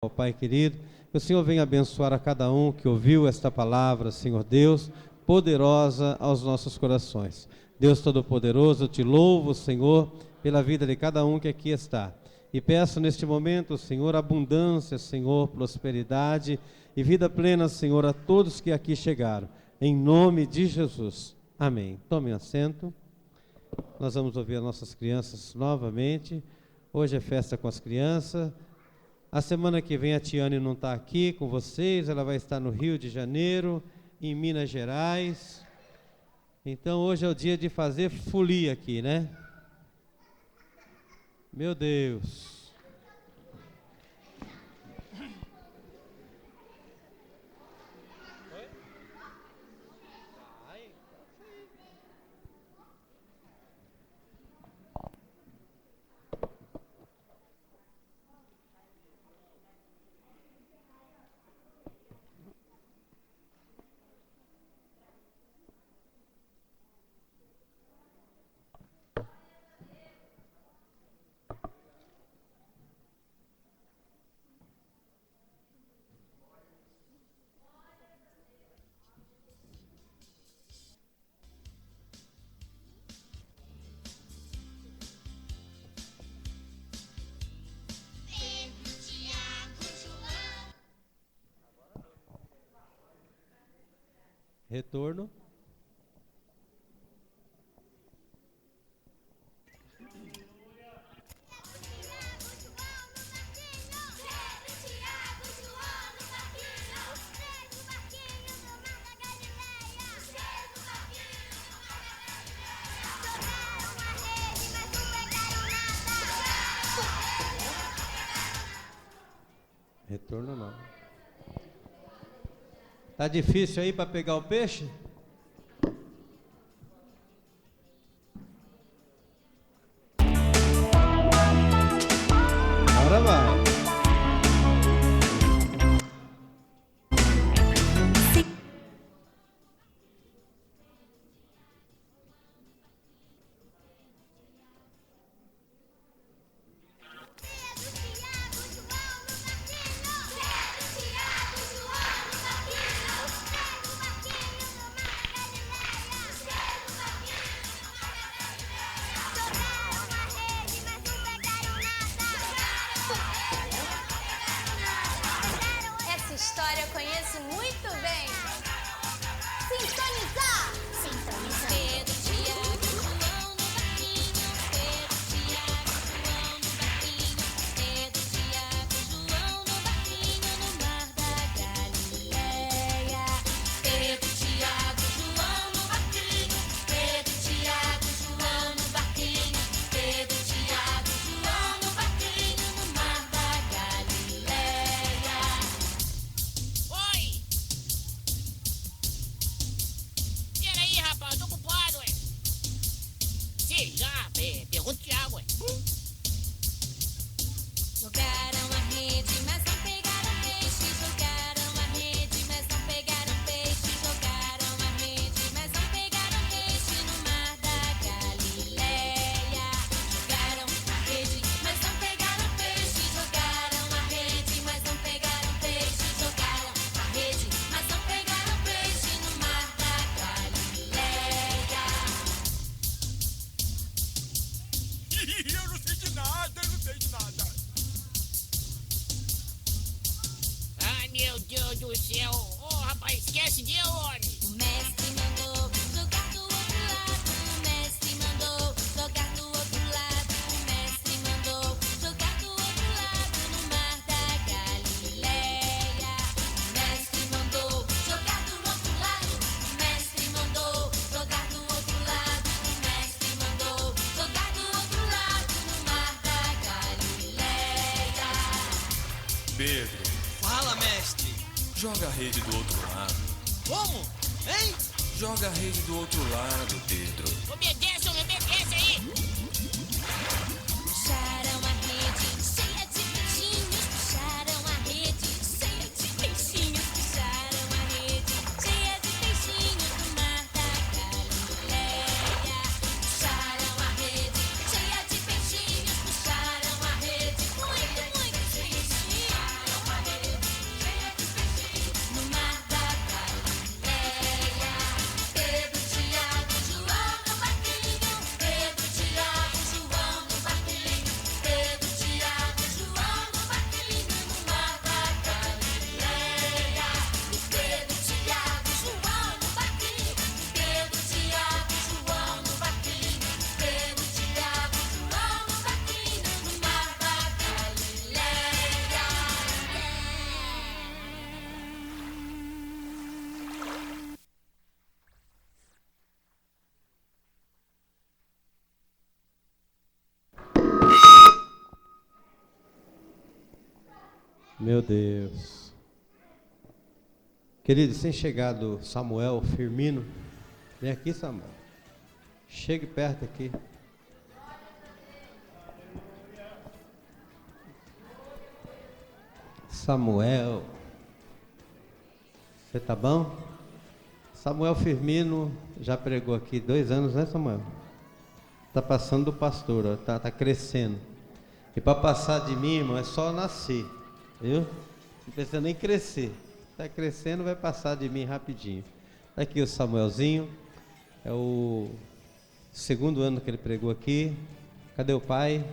Ó Pai querido, que o Senhor venha abençoar a cada um que ouviu esta palavra, Senhor Deus, poderosa aos nossos corações. Deus Todo-Poderoso, eu te louvo, Senhor, pela vida de cada um que aqui está. E peço neste momento, Senhor, abundância, Senhor, prosperidade e vida plena, Senhor, a todos que aqui chegaram. Em nome de Jesus. Amém. Tomem assento. Nós vamos ouvir as nossas crianças novamente. Hoje é festa com as crianças. A semana que vem a Tiane não está aqui com vocês, ela vai estar no Rio de Janeiro, em Minas Gerais. Então hoje é o dia de fazer folia aqui, né? Meu Deus. Retorno. Retorno não. Tá difícil aí para pegar o peixe? Agora vai. História eu conheço muito bem. Sintonizar! Sintonizar. Pedro, Tiago, João no barquinho. Pedro, Tiago, João no barquinho. Pedro, Tiago, João no barquinho no mar da Galileia. Pedro, Tiago, João no barquinho. Pedro, Tiago, João no barquinho. Pedro, Tiago, João no barquinho no mar da Galileia. Peraí, rapaz, eu tô ocupado, ué. Sei lá, pergunta o Thiago, ué. Jogaram a rede, mas não pegaram peixe. Jogaram a rede, mas não pegaram peixe. Jogaram a rede, mas não pegaram peixe no mar da Galileia. Jogaram a rede, mas não pegaram peixe. Jogaram a rede, mas não pegaram peixe. Jogaram a rede, mas não pegaram peixe no mar da Galileia. Eu não sei de nada, eu não sei de nada. Ai, meu Deus do céu. Ô, rapaz, esquece de eu, homem. O mestre mandou jogar do outro lado. O mestre mandou jogar do outro lado. O mestre mandou jogar do outro lado no mar da Galileia. O mestre mandou jogar do outro lado. O mestre mandou jogar do outro lado. O mestre mandou jogar do outro lado no mar da Galileia. Pedro, Fala, mestre. joga a rede do outro lado. Como? Hein? Joga a rede do outro lado, Pedro. Obedece aí. Puxaram a rede cheia de peixinhos. Puxaram a rede cheia de peixinhos. Puxaram a rede cheia de peixinhos no mar da Galileia. Puxaram a rede cheia de peixinhos. Puxaram a rede muitos peixinhos. Puxaram a Meu Deus. Querido, sem chegar do Samuel Firmino, vem aqui, Samuel. Chegue perto aqui. Samuel. Você tá bom? Samuel Firmino já pregou aqui 2 anos, né, Samuel? Tá passando do pastor, ó, tá crescendo. E para passar de mim, irmão, é só nascer, viu? Não precisa nem crescer. Tá crescendo, vai passar de mim rapidinho. Tá aqui o Samuelzinho, é o 2º ano que ele pregou aqui. Cadê o pai?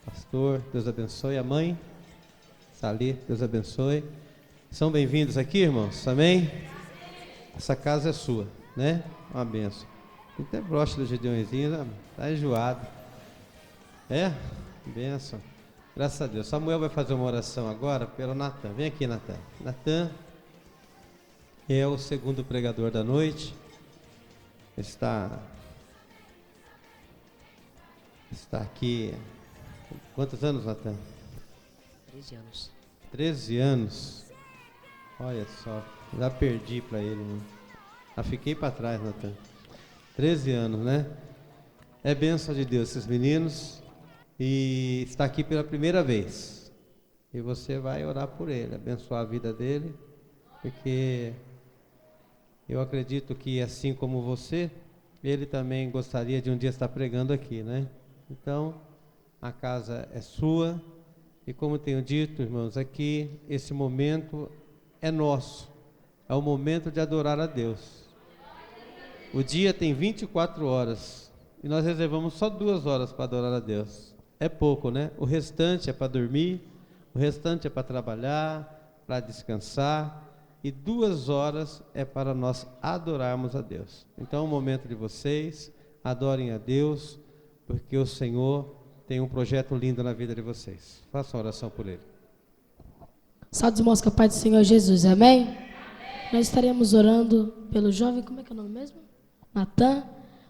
Pastor, Deus abençoe. A mãe? Está ali, Deus abençoe. São bem-vindos aqui, irmãos, amém? Essa casa é sua, né? Uma benção. Tem até broche do Gedeõezinho, né? Tá enjoado. É? Benção. Graças a Deus. Samuel vai fazer uma oração agora pelo Natan. Vem aqui, Natan. Natan é o 2º pregador da noite. Está aqui. Quantos anos, Natan? 13 anos. 13 anos. Olha só. Já perdi para ele, né? Já fiquei para trás, Natan. 13 anos, né? É bênção de Deus esses meninos. E está aqui pela primeira vez. E você vai orar por ele, abençoar a vida dele, porque eu acredito que, assim como você, ele também gostaria de um dia estar pregando aqui, né? Então, a casa é sua. E como tenho dito, irmãos, aqui, esse momento é nosso. É o momento de adorar a Deus. O dia tem 24 horas. E nós reservamos só 2 horas para adorar a Deus. É pouco, né? O restante é para dormir, o restante é para trabalhar, para descansar, e 2 horas é para nós adorarmos a Deus. Então é o momento de vocês, adorem a Deus, porque o Senhor tem um projeto lindo na vida de vocês. Façam uma oração por ele. Salve os irmãos com a paz do Senhor Jesus, amém? Nós estaremos orando pelo jovem, como é que é o nome mesmo? Natan.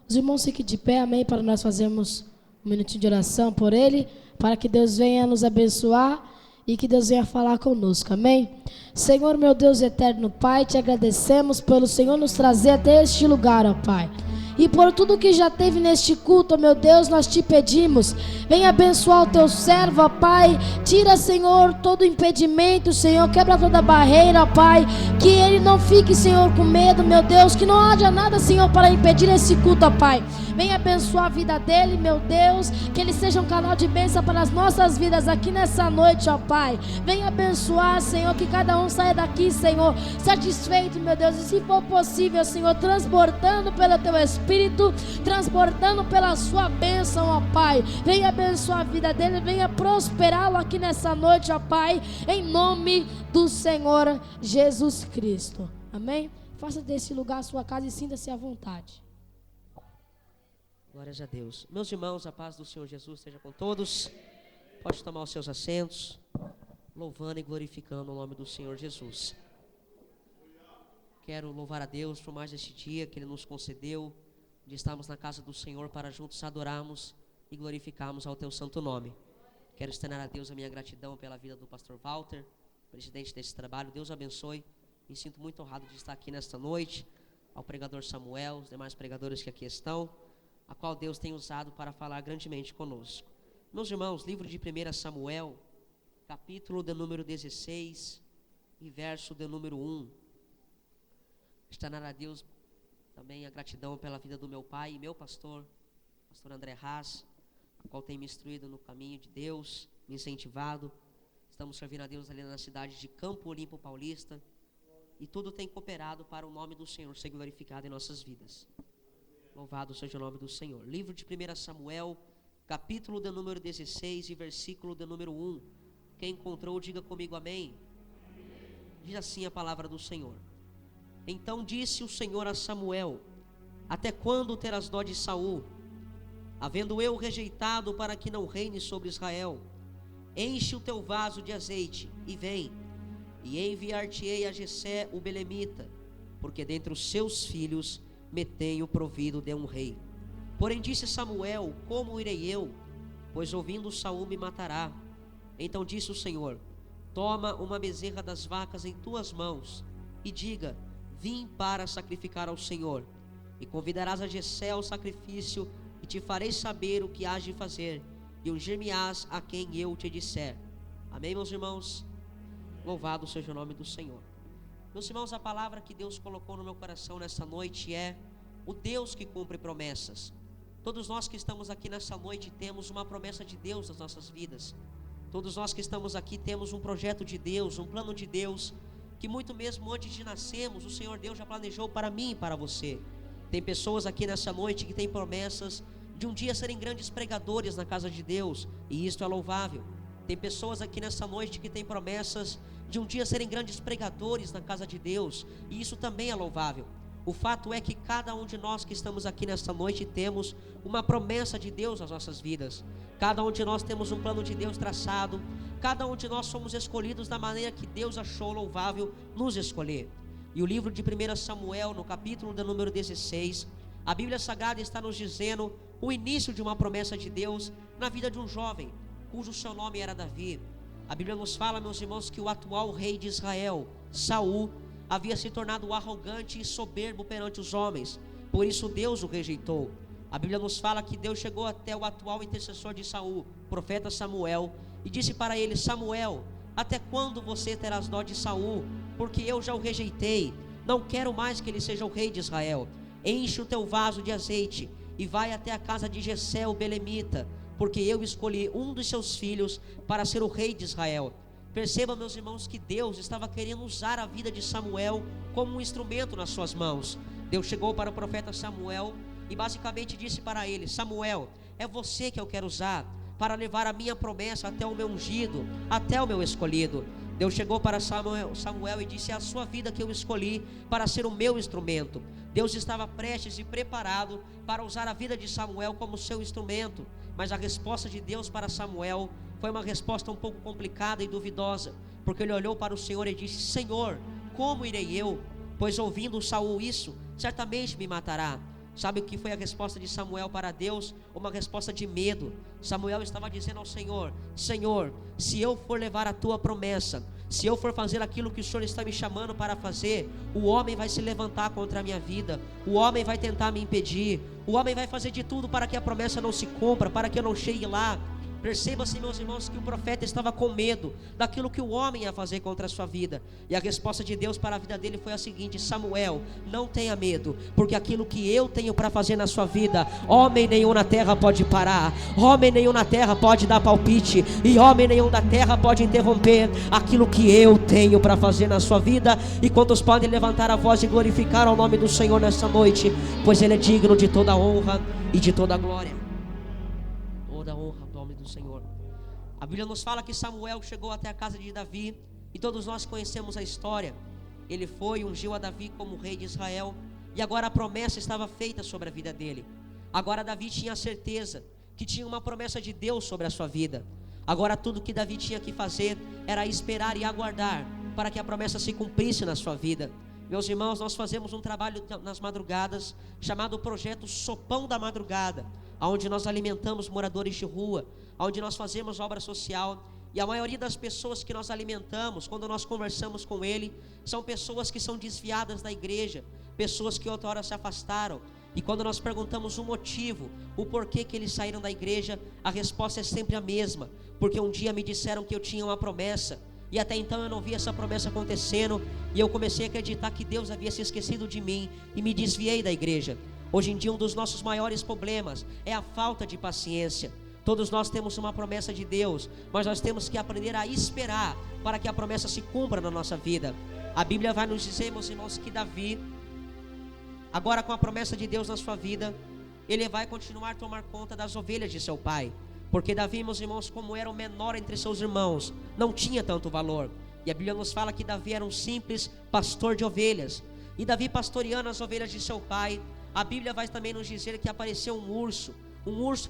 Os irmãos fiquem de pé, amém, para nós fazermos um minutinho de oração por ele, para que Deus venha nos abençoar e que Deus venha falar conosco, amém? Senhor, meu Deus eterno Pai, te agradecemos pelo Senhor nos trazer até este lugar, ó Pai. E por tudo que já teve neste culto, ó meu Deus, nós te pedimos, venha abençoar o teu servo, ó Pai. Tira, Senhor, todo impedimento, Senhor, quebra toda barreira, ó Pai. Que ele não fique, Senhor, com medo, meu Deus, que não haja nada, Senhor, para impedir esse culto, ó Pai. Venha abençoar a vida dele, meu Deus, que ele seja um canal de bênção para as nossas vidas aqui nessa noite, ó Pai. Venha abençoar, Senhor, que cada um saia daqui, Senhor, satisfeito, meu Deus, e se for possível, Senhor, transbordando pelo teu Espírito, transbordando pela sua bênção, ó Pai. Venha abençoar a vida dele, venha prosperá-lo aqui nessa noite, ó Pai, em nome do Senhor Jesus Cristo, amém? Faça desse lugar a sua casa e sinta-se à vontade. Glórias a Deus. Meus irmãos, a paz do Senhor Jesus esteja com todos. Pode tomar os seus assentos, louvando e glorificando o nome do Senhor Jesus. Quero louvar a Deus por mais este dia que Ele nos concedeu, de estarmos na casa do Senhor para juntos adorarmos e glorificarmos ao Teu santo nome. Quero externar a Deus a minha gratidão pela vida do pastor Walter, presidente desse trabalho. Deus abençoe. Me sinto muito honrado de estar aqui nesta noite. Ao pregador Samuel, os demais pregadores que aqui estão, a qual Deus tem usado para falar grandemente conosco. Meus irmãos, livro de 1 Samuel, capítulo de número 16 e verso de número 1. Externar a Deus também a gratidão pela vida do meu pai e meu pastor André Haas, a qual tem me instruído no caminho de Deus, me incentivado. Estamos servindo a Deus ali na cidade de Campo Limpo Paulista, e tudo tem cooperado para o nome do Senhor ser glorificado em nossas vidas. Louvado seja o nome do Senhor. Livro de 1 Samuel, capítulo de número 16 e versículo de número 1. Quem encontrou, diga comigo amém. Diz assim a palavra do Senhor. Então disse o Senhor a Samuel: até quando terás dó de Saul, havendo eu rejeitado para que não reine sobre Israel? Enche o teu vaso de azeite e vem, e enviar-te-ei a Jessé o belemita, porque dentre os seus filhos me tenho provido de um rei. Porém disse Samuel: como irei eu? Pois ouvindo Saul me matará. Então disse o Senhor: toma uma bezerra das vacas em tuas mãos, e diga: vim para sacrificar ao Senhor. E convidarás a Jessé ao sacrifício, e te farei saber o que hás de fazer, e ungir-me-ás a quem eu te disser. Amém, meus irmãos? Louvado seja o nome do Senhor. Meus irmãos, a palavra que Deus colocou no meu coração nessa noite é: o Deus que cumpre promessas. Todos nós que estamos aqui nessa noite temos uma promessa de Deus nas nossas vidas. Todos nós que estamos aqui temos um projeto de Deus, um plano de Deus, que muito mesmo antes de nascermos, o Senhor Deus já planejou para mim e para você. Tem pessoas aqui nessa noite que têm promessas de um dia serem grandes pregadores na casa de Deus, e isto é louvável. Tem pessoas aqui nessa noite que têm promessas de um dia serem grandes pregadores na casa de Deus, e isso também é louvável. O fato é que cada um de nós que estamos aqui nesta noite temos uma promessa de Deus nas nossas vidas. Cada um de nós temos um plano de Deus traçado. Cada um de nós somos escolhidos da maneira que Deus achou louvável nos escolher. E o livro de 1 Samuel, no capítulo de número 16, a Bíblia Sagrada está nos dizendo o início de uma promessa de Deus na vida de um jovem, cujo seu nome era Davi. A Bíblia nos fala, meus irmãos, que o atual rei de Israel, Saul, havia se tornado arrogante e soberbo perante os homens. Por isso Deus o rejeitou. A Bíblia nos fala que Deus chegou até o atual intercessor de Saul, profeta Samuel, e disse para ele: Samuel, até quando você terás dó de Saul? Porque eu já o rejeitei. Não quero mais que ele seja o rei de Israel. Enche o teu vaso de azeite e vai até a casa de Jessé o belemita, porque eu escolhi um dos seus filhos para ser o rei de Israel. Perceba, meus irmãos, que Deus estava querendo usar a vida de Samuel como um instrumento nas suas mãos. Deus chegou para o profeta Samuel e basicamente disse para ele: Samuel, é você que eu quero usar para levar a minha promessa até o meu ungido, até o meu escolhido. Deus chegou para Samuel e disse: é a sua vida que eu escolhi para ser o meu instrumento. Deus estava prestes e preparado para usar a vida de Samuel como seu instrumento, mas a resposta de Deus para Samuel foi uma resposta um pouco complicada e duvidosa, porque ele olhou para o Senhor e disse: Senhor, como irei eu? Pois ouvindo Saul isso, certamente me matará. Sabe o que foi a resposta de Samuel para Deus? Uma resposta de medo. Samuel estava dizendo ao Senhor: Senhor, se eu for levar a tua promessa, se eu for fazer aquilo que o Senhor está me chamando para fazer, o homem vai se levantar contra a minha vida, o homem vai tentar me impedir, o homem vai fazer de tudo para que a promessa não se cumpra, para que eu não chegue lá. Perceba-se, meus irmãos, que o profeta estava com medo daquilo que o homem ia fazer contra a sua vida. E a resposta de Deus para a vida dele foi a seguinte: Samuel, não tenha medo, porque aquilo que eu tenho para fazer na sua vida, homem nenhum na terra pode parar, homem nenhum na terra pode dar palpite, e homem nenhum da terra pode interromper aquilo que eu tenho para fazer na sua vida. E quantos podem levantar a voz e glorificar ao nome do Senhor nessa noite? Pois Ele é digno de toda a honra e de toda a glória. Toda a honra ao nome do Senhor. A Bíblia nos fala que Samuel chegou até a casa de Davi, e todos nós conhecemos a história. Ele foi, ungiu a Davi como rei de Israel, e agora a promessa estava feita sobre a vida dele. Agora Davi tinha a certeza que tinha uma promessa de Deus sobre a sua vida. Agora tudo que Davi tinha que fazer era esperar e aguardar para que a promessa se cumprisse na sua vida. Meus irmãos, nós fazemos um trabalho nas madrugadas chamado Projeto Sopão da Madrugada, onde nós alimentamos moradores de rua, onde nós fazemos obra social. E a maioria das pessoas que nós alimentamos, quando nós conversamos com ele, são pessoas que são desviadas da igreja, pessoas que outra hora se afastaram. E quando nós perguntamos o motivo, o porquê que eles saíram da igreja, a resposta é sempre a mesma: porque um dia me disseram que eu tinha uma promessa, e até então eu não vi essa promessa acontecendo, e eu comecei a acreditar que Deus havia se esquecido de mim, e me desviei da igreja. Hoje em dia um dos nossos maiores problemas é a falta de paciência. Todos nós temos uma promessa de Deus, mas nós temos que aprender a esperar para que a promessa se cumpra na nossa vida. A Bíblia vai nos dizer, meus irmãos, que Davi, agora com a promessa de Deus na sua vida, ele vai continuar a tomar conta das ovelhas de seu pai. Porque Davi, meus irmãos, como era o menor entre seus irmãos, não tinha tanto valor. E a Bíblia nos fala que Davi era um simples pastor de ovelhas. E Davi pastoreando as ovelhas de seu pai, a Bíblia vai também nos dizer que apareceu um urso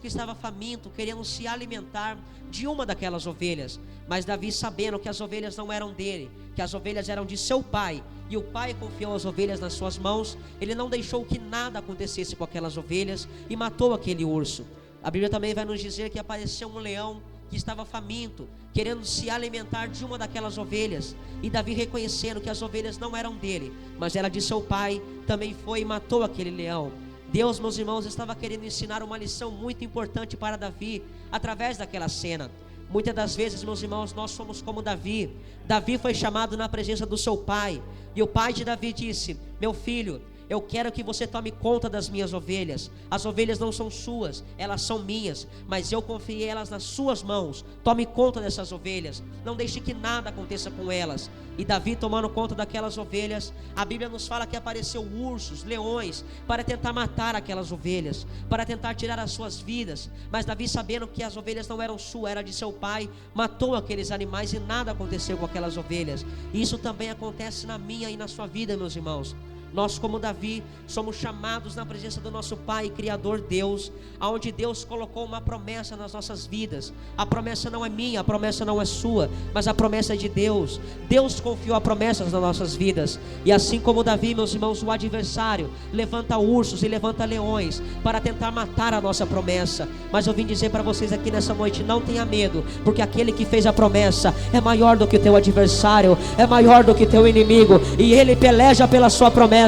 que estava faminto, querendo se alimentar de uma daquelas ovelhas. Mas Davi, sabendo que as ovelhas não eram dele, que as ovelhas eram de seu pai, e o pai confiou as ovelhas nas suas mãos, ele não deixou que nada acontecesse com aquelas ovelhas e matou aquele urso. A Bíblia também vai nos dizer que apareceu um leão que estava faminto, querendo se alimentar de uma daquelas ovelhas. E Davi, reconhecendo que as ovelhas não eram dele, mas era de seu pai, também foi e matou aquele leão. Deus, meus irmãos, estava querendo ensinar uma lição muito importante para Davi, através daquela cena. Muitas das vezes, meus irmãos, nós somos como Davi. Davi foi chamado na presença do seu pai, e o pai de Davi disse: meu filho, eu quero que você tome conta das minhas ovelhas. As ovelhas não são suas, elas são minhas, mas eu confiei elas nas suas mãos. Tome conta dessas ovelhas, não deixe que nada aconteça com elas. E Davi, tomando conta daquelas ovelhas, a Bíblia nos fala que apareceu ursos, leões, para tentar matar aquelas ovelhas, para tentar tirar as suas vidas. Mas Davi, sabendo que as ovelhas não eram suas, era de seu pai, matou aqueles animais e nada aconteceu com aquelas ovelhas. Isso também acontece na minha e na sua vida, meus irmãos. Nós, como Davi, somos chamados na presença do nosso Pai Criador Deus, aonde Deus colocou uma promessa nas nossas vidas. A promessa não é minha, a promessa não é sua, mas a promessa é de Deus. Deus confiou a promessa nas nossas vidas. E assim como Davi, meus irmãos, o adversário levanta ursos e levanta leões para tentar matar a nossa promessa. Mas eu vim dizer para vocês aqui nessa noite: não tenha medo, porque aquele que fez a promessa é maior do que o teu adversário, é maior do que o teu inimigo, e ele peleja pela sua promessa,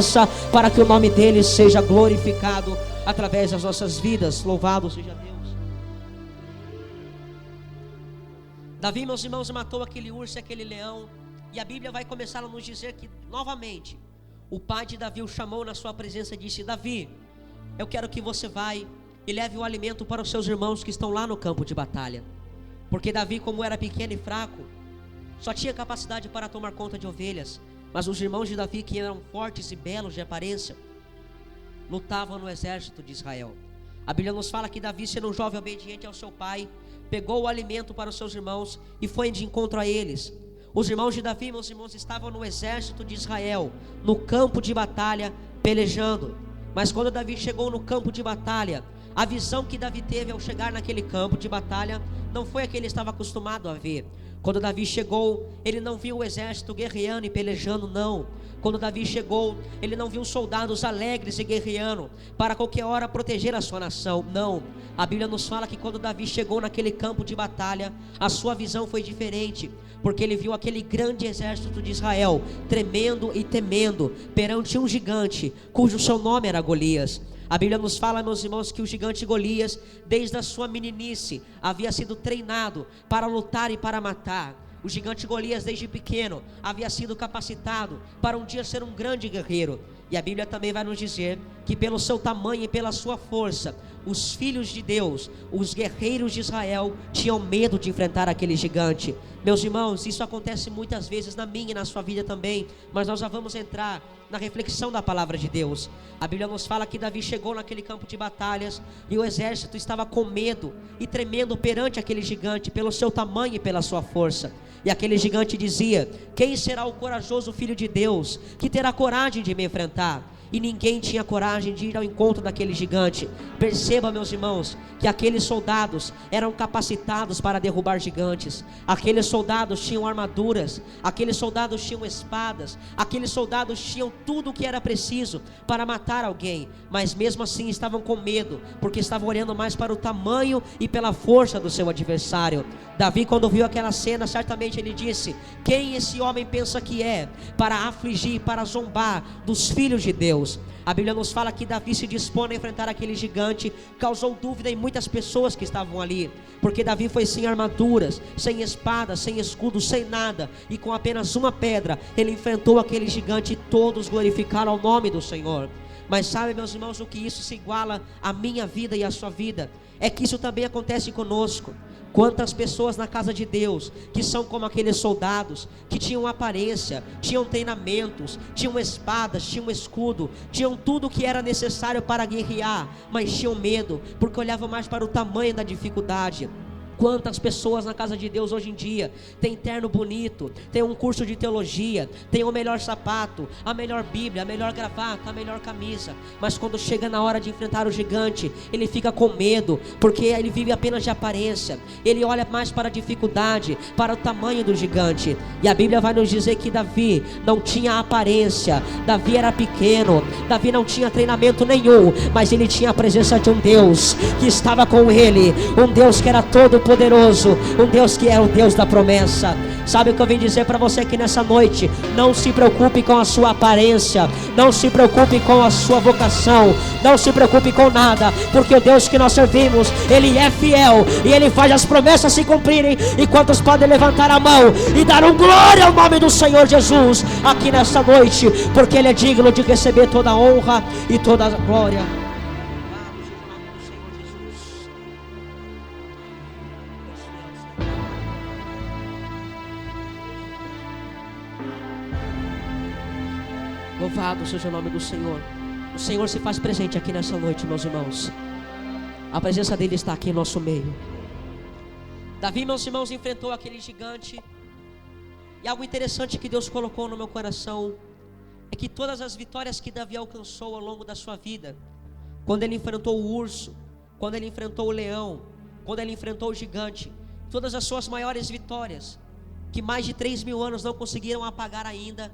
para que o nome dele seja glorificado através das nossas vidas. Louvado seja Deus. Davi, meus irmãos, matou aquele urso e aquele leão, e a Bíblia vai começar a nos dizer que, novamente, o pai de Davi o chamou na sua presença e disse: Davi, eu quero que você vá e leve o alimento para os seus irmãos que estão lá no campo de batalha. Porque Davi, como era pequeno e fraco, só tinha capacidade para tomar conta de ovelhas. Mas os irmãos de Davi, que eram fortes e belos de aparência, lutavam no exército de Israel. A Bíblia nos fala que Davi, sendo um jovem obediente ao seu pai, pegou o alimento para os seus irmãos e foi de encontro a eles. Os irmãos de Davi, meus irmãos, estavam no exército de Israel, no campo de batalha, pelejando. Mas quando Davi chegou no campo de batalha, a visão que Davi teve ao chegar naquele campo de batalha não foi a que ele estava acostumado a ver. Quando Davi chegou, ele não viu o exército guerreando e pelejando, não. Quando Davi chegou, ele não viu soldados alegres e guerreando para qualquer hora proteger a sua nação, não. A Bíblia nos fala que quando Davi chegou naquele campo de batalha, a sua visão foi diferente, porque ele viu aquele grande exército de Israel tremendo e temendo perante um gigante cujo seu nome era Golias. A Bíblia nos fala, meus irmãos, que o gigante Golias, desde a sua meninice, havia sido treinado para lutar e para matar. O gigante Golias, desde pequeno, havia sido capacitado para um dia ser um grande guerreiro. E a Bíblia também vai nos dizer que pelo seu tamanho e pela sua força, os filhos de Deus, os guerreiros de Israel, tinham medo de enfrentar aquele gigante. Meus irmãos, isso acontece muitas vezes na minha e na sua vida também, mas nós já vamos entrar na reflexão da palavra de Deus. A Bíblia nos fala que Davi chegou naquele campo de batalhas e o exército estava com medo e tremendo perante aquele gigante, pelo seu tamanho e pela sua força. E aquele gigante dizia: quem será o corajoso filho de Deus que terá coragem de me enfrentar? E ninguém tinha coragem de ir ao encontro daquele gigante. Perceba, meus irmãos, que aqueles soldados eram capacitados para derrubar gigantes. Aqueles soldados tinham armaduras, aqueles soldados tinham espadas, aqueles soldados tinham tudo o que era preciso para matar alguém. Mas mesmo assim estavam com medo, porque estavam olhando mais para o tamanho e pela força do seu adversário. Davi, quando viu aquela cena, certamente ele disse: quem esse homem pensa que é para afligir, para zombar dos filhos de Deus? A Bíblia nos fala que Davi se dispôs a enfrentar aquele gigante, causou dúvida em muitas pessoas que estavam ali, porque Davi foi sem armaduras, sem espada, sem escudo, sem nada, e com apenas uma pedra ele enfrentou aquele gigante, e todos glorificaram o nome do Senhor. Mas sabe, meus irmãos, o que isso se iguala à minha vida e à sua vida? É que isso também acontece conosco. Quantas pessoas na casa de Deus que são como aqueles soldados, que tinham aparência, tinham treinamentos, tinham espadas, tinham escudo, tinham tudo o que era necessário para guerrear, mas tinham medo, porque olhavam mais para o tamanho da dificuldade. Quantas pessoas na casa de Deus hoje em dia tem terno bonito, tem um curso de teologia, tem o melhor sapato, a melhor Bíblia, a melhor gravata, a melhor camisa, mas quando chega na hora de enfrentar o gigante, ele fica com medo, porque ele vive apenas de aparência, ele olha mais para a dificuldade, para o tamanho do gigante. E a Bíblia vai nos dizer que Davi não tinha aparência, Davi era pequeno, Davi não tinha treinamento nenhum, mas ele tinha a presença de um Deus que estava com ele, um Deus que era todo Todo-Poderoso, um Deus que é o Deus da promessa. Sabe o que eu vim dizer para você aqui nessa noite? Não se preocupe com a sua aparência, não se preocupe com a sua vocação, não se preocupe com nada, porque o Deus que nós servimos, Ele é fiel e Ele faz as promessas se cumprirem. E quantos podem levantar a mão e dar um glória ao nome do Senhor Jesus aqui nessa noite, porque Ele é digno de receber toda a honra e toda a glória. Louvado seja o nome do Senhor. O Senhor se faz presente aqui nessa noite, meus irmãos. A presença dele está aqui em nosso meio. Davi, meus irmãos, enfrentou aquele gigante. E algo interessante que Deus colocou no meu coração é que todas as vitórias que Davi alcançou ao longo da sua vida, quando ele enfrentou o urso, quando ele enfrentou o leão, quando ele enfrentou o gigante, todas as suas maiores vitórias, que mais de 3.000 anos não conseguiram apagar ainda,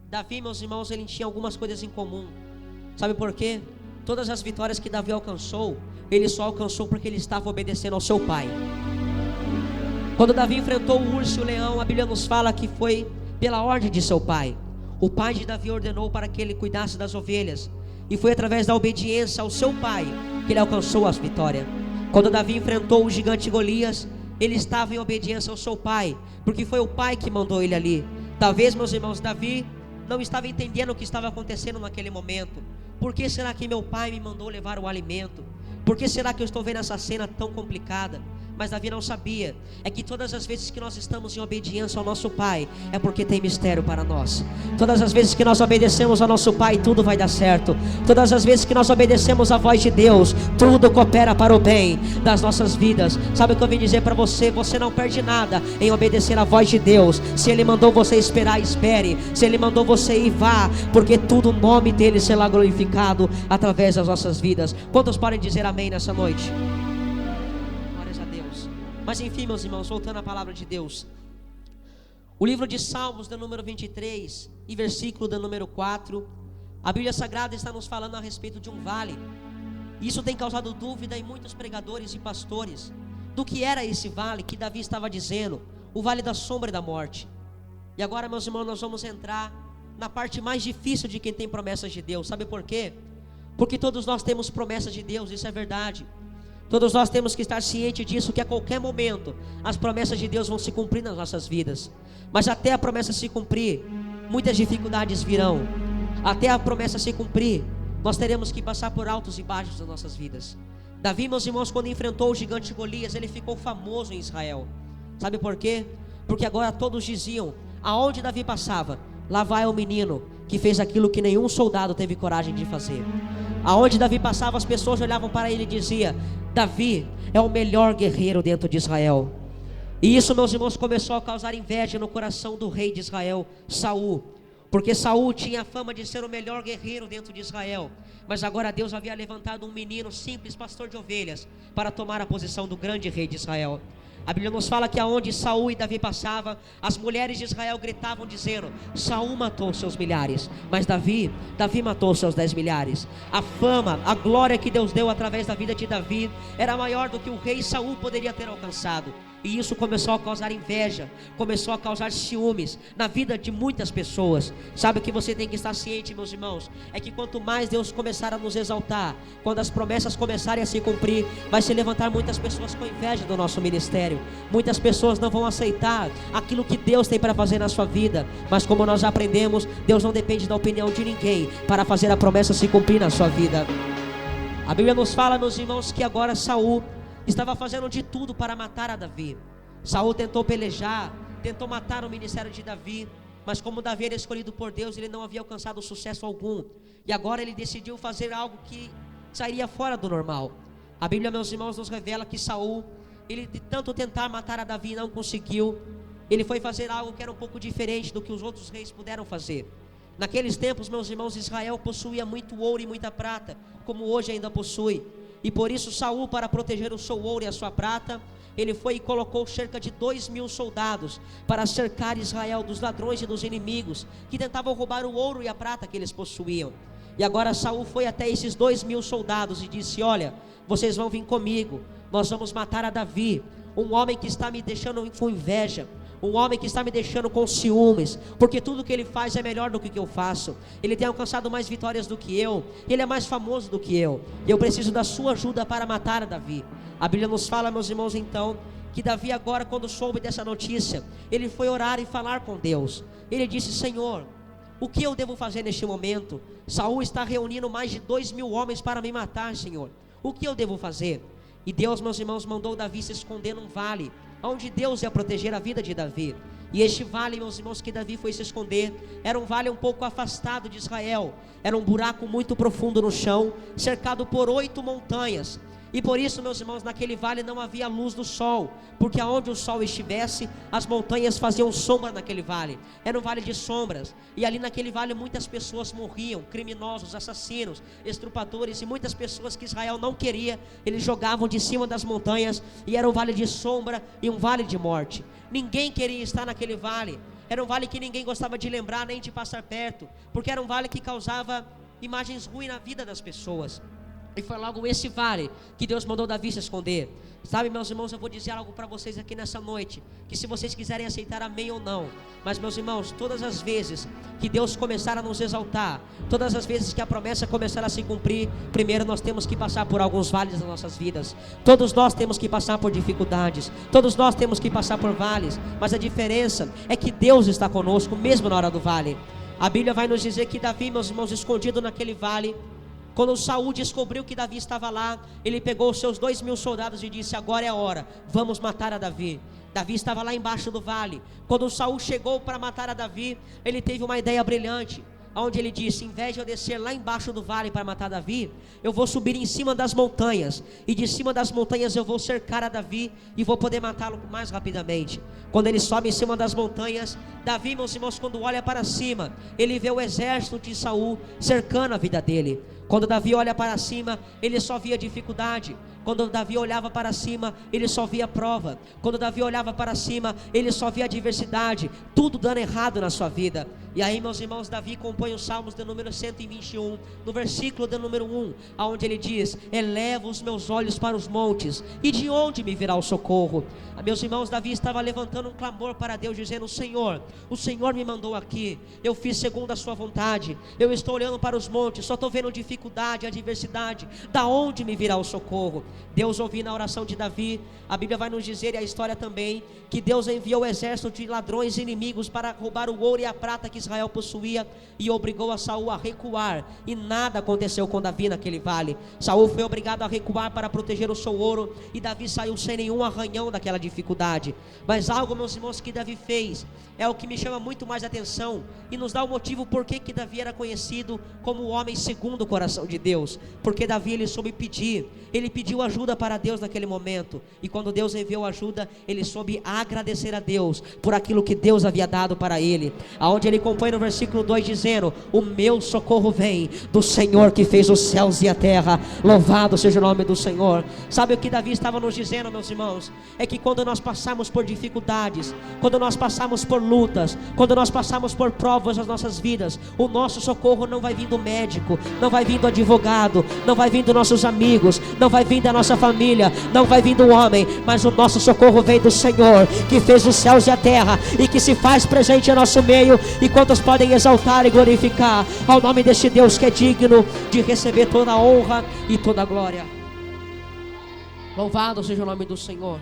Davi, meus irmãos, ele tinha algumas coisas em comum. Sabe por quê? Todas as vitórias que Davi alcançou, ele só alcançou porque ele estava obedecendo ao seu pai. Quando Davi enfrentou o urso e o leão, a Bíblia nos fala que foi pela ordem de seu pai. O pai de Davi ordenou para que ele cuidasse das ovelhas, e foi através da obediência ao seu pai que ele alcançou as vitórias. Quando Davi enfrentou o gigante Golias, ele estava em obediência ao seu pai, porque foi o pai que mandou ele ali. Talvez, meus irmãos, Davi não estava entendendo o que estava acontecendo naquele momento. Por que será que meu pai me mandou levar o alimento? Por que será que eu estou vendo essa cena tão complicada? Mas Davi não sabia, é que todas as vezes que nós estamos em obediência ao nosso pai, é porque tem mistério para nós. Todas as vezes que nós obedecemos ao nosso pai, tudo vai dar certo. Todas as vezes que nós obedecemos à voz de Deus, tudo coopera para o bem das nossas vidas. Sabe o que eu vim dizer para você? Você não perde nada em obedecer à voz de Deus. Se Ele mandou você esperar, espere. Se Ele mandou você ir, vá, porque tudo o nome dEle será glorificado através das nossas vidas. Quantos podem dizer amém nessa noite? Mas enfim, meus irmãos, voltando à palavra de Deus, o livro de Salmos, do número 23 e versículo do número 4, a Bíblia Sagrada está nos falando a respeito de um vale. Isso tem causado dúvida em muitos pregadores e pastores do que era esse vale que Davi estava dizendo, o vale da sombra e da morte. E agora, meus irmãos, nós vamos entrar na parte mais difícil de quem tem promessas de Deus. Sabe por quê? Porque todos nós temos promessas de Deus, isso é verdade. Todos nós temos que estar cientes disso, que a qualquer momento as promessas de Deus vão se cumprir nas nossas vidas. Mas até a promessa se cumprir, muitas dificuldades virão. Até a promessa se cumprir, nós teremos que passar por altos e baixos nas nossas vidas. Davi, meus irmãos, quando enfrentou o gigante Golias, ele ficou famoso em Israel. Sabe por quê? Porque agora todos diziam, aonde Davi passava, lá vai o menino que fez aquilo que nenhum soldado teve coragem de fazer. Aonde Davi passava, as pessoas olhavam para ele e diziam, Davi é o melhor guerreiro dentro de Israel. E isso, meus irmãos, começou a causar inveja no coração do rei de Israel, Saul. Porque Saul tinha a fama de ser o melhor guerreiro dentro de Israel. Mas agora Deus havia levantado um menino simples, pastor de ovelhas, para tomar a posição do grande rei de Israel. A Bíblia nos fala que aonde Saul e Davi passavam, as mulheres de Israel gritavam dizendo, Saul matou seus milhares, mas Davi matou seus 10 milhares. A fama, a glória que Deus deu através da vida de Davi era maior do que o rei Saul poderia ter alcançado. E isso começou a causar inveja, começou a causar ciúmes na vida de muitas pessoas. Sabe o que você tem que estar ciente, meus irmãos? É que quanto mais Deus começar a nos exaltar, quando as promessas começarem a se cumprir, vai se levantar muitas pessoas com inveja do nosso ministério. Muitas pessoas não vão aceitar aquilo que Deus tem para fazer na sua vida. Mas como nós já aprendemos, Deus não depende da opinião de ninguém para fazer a promessa se cumprir na sua vida. A Bíblia nos fala, meus irmãos, que agora Saul estava fazendo de tudo para matar a Davi. Saul tentou pelejar, tentou matar o ministério de Davi, mas como Davi era escolhido por Deus, ele não havia alcançado sucesso algum. E agora ele decidiu fazer algo que sairia fora do normal. A Bíblia, meus irmãos, nos revela que Saul, ele de tanto tentar matar a Davi, não conseguiu. Ele foi fazer algo que era um pouco diferente do que os outros reis puderam fazer. Naqueles tempos, meus irmãos, Israel possuía muito ouro e muita prata, como hoje ainda possui. E por isso Saul, para proteger o seu ouro e a sua prata, ele foi e colocou cerca de 2.000 soldados para cercar Israel dos ladrões e dos inimigos que tentavam roubar o ouro e a prata que eles possuíam. E agora Saul foi até esses 2.000 soldados e disse, olha, vocês vão vir comigo, nós vamos matar a Davi. um homem que está me deixando com inveja, um homem que está me deixando com ciúmes, porque tudo que ele faz é melhor do que o que eu faço. Ele tem alcançado mais vitórias do que eu, ele é mais famoso do que eu, e eu preciso da sua ajuda para matar a Davi. A Bíblia nos fala, meus irmãos, então, que Davi agora, quando soube dessa notícia, ele foi orar e falar com Deus. Ele disse: Senhor, o que eu devo fazer neste momento? Saul está reunindo mais de 2.000 homens para me matar, Senhor. O que eu devo fazer? E Deus, meus irmãos, mandou Davi se esconder num vale, onde Deus ia proteger a vida de Davi. E este vale, meus irmãos, que Davi foi se esconder, era um vale um pouco afastado de Israel. Era um buraco muito profundo no chão, cercado por 8 montanhas. E por isso, meus irmãos, naquele vale não havia luz do sol, porque aonde o sol estivesse, as montanhas faziam sombra naquele vale. Era um vale de sombras, e ali naquele vale muitas pessoas morriam, criminosos, assassinos, estrupadores, e muitas pessoas que Israel não queria, eles jogavam de cima das montanhas, e era um vale de sombra e um vale de morte. Ninguém queria estar naquele vale. Era um vale que ninguém gostava de lembrar nem de passar perto, porque era um vale que causava imagens ruins na vida das pessoas. E foi logo esse vale que Deus mandou Davi se esconder. Sabe, meus irmãos, eu vou dizer algo para vocês aqui nessa noite, que se vocês quiserem aceitar, amém ou não, mas, meus irmãos, todas as vezes que Deus começar a nos exaltar, todas as vezes que a promessa começar a se cumprir, primeiro nós temos que passar por alguns vales das nossas vidas. Todos nós temos que passar por dificuldades, todos nós temos que passar por vales, mas a diferença é que Deus está conosco mesmo na hora do vale. A Bíblia vai nos dizer que Davi, meus irmãos, escondido naquele vale, quando Saul descobriu que Davi estava lá, ele pegou os seus 2.000 soldados e disse: agora é a hora, vamos matar a Davi. Davi estava lá embaixo do vale. Quando Saul chegou para matar a Davi, ele teve uma ideia brilhante, onde ele disse: em vez de eu descer lá embaixo do vale para matar Davi, eu vou subir em cima das montanhas, e de cima das montanhas eu vou cercar a Davi, e vou poder matá-lo mais rapidamente. Quando ele sobe em cima das montanhas, Davi, meus irmãos, quando olha para cima, ele vê o exército de Saul cercando a vida dele. Quando Davi olha para cima, ele só via dificuldade. Quando Davi olhava para cima, ele só via prova. Quando Davi olhava para cima, ele só via adversidade, tudo dando errado na sua vida. E aí, meus irmãos, Davi compõe os Salmos de número 121, no versículo de número 1, onde ele diz: eleva os meus olhos para os montes, e de onde me virá o socorro? Meus irmãos, Davi estava levantando um clamor para Deus, dizendo: o Senhor me mandou aqui, eu fiz segundo a sua vontade, eu estou olhando para os montes, só estou vendo dificuldade, adversidade, da onde me virá o socorro? Deus ouviu a oração de Davi. A Bíblia vai nos dizer, e a história também, que Deus enviou o exército de ladrões inimigos para roubar o ouro e a prata que Israel possuía, e obrigou a Saul a recuar, e nada aconteceu com Davi naquele vale. Saul foi obrigado a recuar para proteger o seu ouro, e Davi saiu sem nenhum arranhão daquela dificuldade. Mas algo, meus irmãos, que Davi fez é o que me chama muito mais atenção, e nos dá o motivo por que Davi era conhecido como o homem segundo o coração de Deus. Porque Davi, ele soube pedir, ele pediu ajuda para Deus naquele momento, e quando Deus enviou ajuda, ele soube agradecer a Deus por aquilo que Deus havia dado para ele, aonde ele compõe no versículo 2 dizendo: o meu socorro vem do Senhor que fez os céus e a terra, louvado seja o nome do Senhor. Sabe o que Davi estava nos dizendo, meus irmãos? É que quando nós passamos por dificuldades, quando nós passamos por lutas, quando nós passamos por provas nas nossas vidas, o nosso socorro não vai vir do médico, não vai vir do advogado, não vai vir dos nossos amigos, não vai vir da nossa família, não vai vir do homem, mas o nosso socorro vem do Senhor que fez os céus e a terra, e que se faz presente em nosso meio. E quantos podem exaltar e glorificar ao nome deste Deus que é digno de receber toda a honra e toda a glória? Louvado seja o nome do Senhor.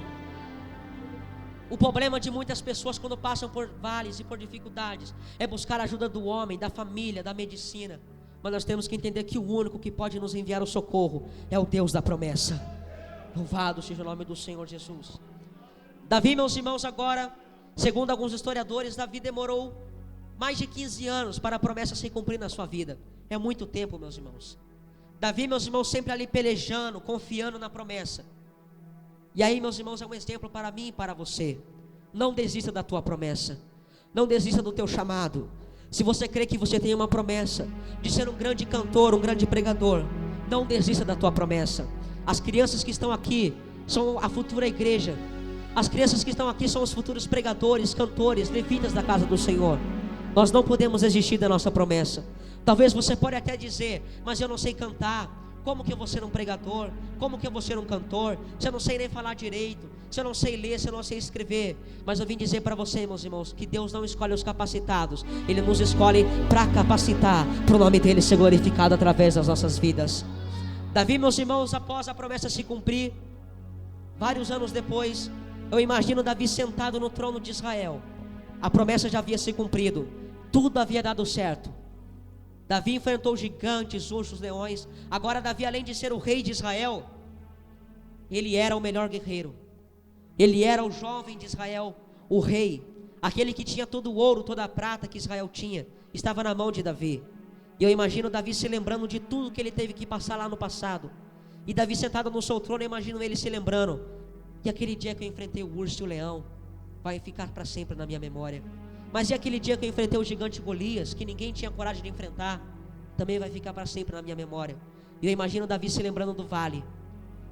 O problema de muitas pessoas quando passam por vales e por dificuldades é buscar a ajuda do homem, da família, da medicina. Mas nós temos que entender que o único que pode nos enviar o socorro é o Deus da promessa. Louvado seja o nome do Senhor Jesus. Davi, meus irmãos, agora, segundo alguns historiadores, Davi demorou mais de 15 anos para a promessa se cumprir na sua vida. É muito tempo, meus irmãos. Davi, meus irmãos, sempre ali pelejando, confiando na promessa. E aí, meus irmãos, é um exemplo para mim e para você. Não desista da tua promessa, não desista do teu chamado. Se você crê que você tem uma promessa de ser um grande cantor, um grande pregador, não desista da tua promessa. As crianças que estão aqui são a futura igreja. As crianças que estão aqui são os futuros pregadores, cantores, levitas da casa do Senhor. Nós não podemos desistir da nossa promessa. Talvez você pode até dizer: mas eu não sei cantar, Como que eu vou ser um pregador? Como que eu vou ser um cantor? Se eu não sei nem falar direito, se eu não sei ler, se eu não sei escrever. Mas eu vim dizer para você, meus irmãos, que Deus não escolhe os capacitados, Ele nos escolhe para capacitar, para o nome dEle ser glorificado através das nossas vidas. Davi, meus irmãos, após a promessa se cumprir, vários anos depois, eu imagino Davi sentado no trono de Israel. A promessa já havia se cumprido, tudo havia dado certo. Davi enfrentou gigantes, ursos, leões. Agora Davi, além de ser o rei de Israel, ele era o melhor guerreiro. Ele era o jovem de Israel, o rei. Aquele que tinha todo o ouro, toda a prata que Israel tinha, estava na mão de Davi. E eu imagino Davi se lembrando de tudo que ele teve que passar lá no passado. E Davi sentado no seu trono, eu imagino ele se lembrando: e aquele dia que eu enfrentei o urso e o leão vai ficar para sempre na minha memória. Mas e aquele dia que eu enfrentei o gigante Golias, que ninguém tinha coragem de enfrentar, também vai ficar para sempre na minha memória. E eu imagino Davi se lembrando do vale.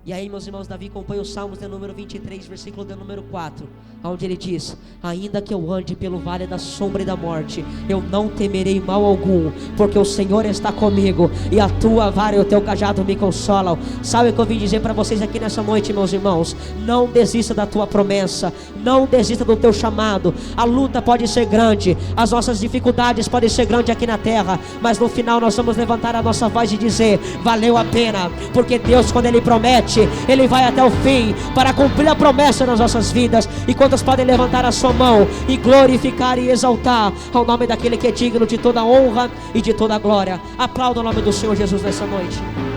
E aí, meus irmãos, Davi compõe os Salmos de número 23, versículo de número 4, onde ele diz: ainda que eu ande pelo vale da sombra e da morte, eu não temerei mal algum, porque o Senhor está comigo, e a tua vara e o teu cajado me consolam. Sabe o que eu vim dizer para vocês aqui nessa noite, meus irmãos? Não desista da tua promessa, não desista do teu chamado. A luta pode ser grande, as nossas dificuldades podem ser grandes aqui na terra, mas no final nós vamos levantar a nossa voz e dizer: valeu a pena, porque Deus, quando Ele promete, Ele vai até o fim para cumprir a promessa nas nossas vidas. E quantos podem levantar a sua mão e glorificar e exaltar ao nome daquele que é digno de toda honra e de toda glória? Aplauda o nome do Senhor Jesus nessa noite.